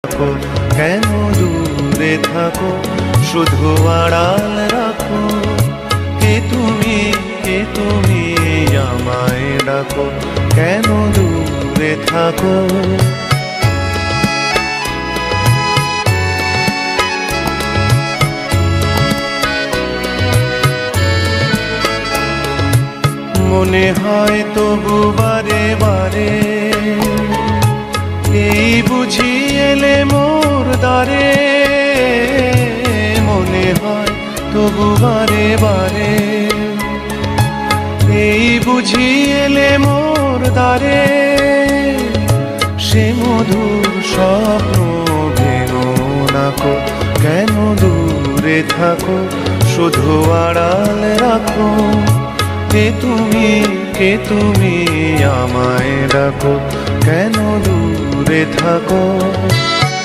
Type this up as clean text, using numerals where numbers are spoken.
থাকো, কেন দূরে থাকো, শুধু আড়াল রাখো। কে তুমি, কে তুমি আমায় ডাকো, কেন দূরে থাকো। মনে হয় তবু বারে বারে, এই বুঝি এলে মোর দ্বারে। মনে হয় তবু বারে বারে, এই বুঝি এলে মোর দ্বারে। সে মধুর স্বপ্ন ভেঙো নাকো, কেন দূরে থাকো, শুধু আড়াল রাখো। কে তুমি, কে তুমি আমায় ডাকো, কেন দূরে থাকো।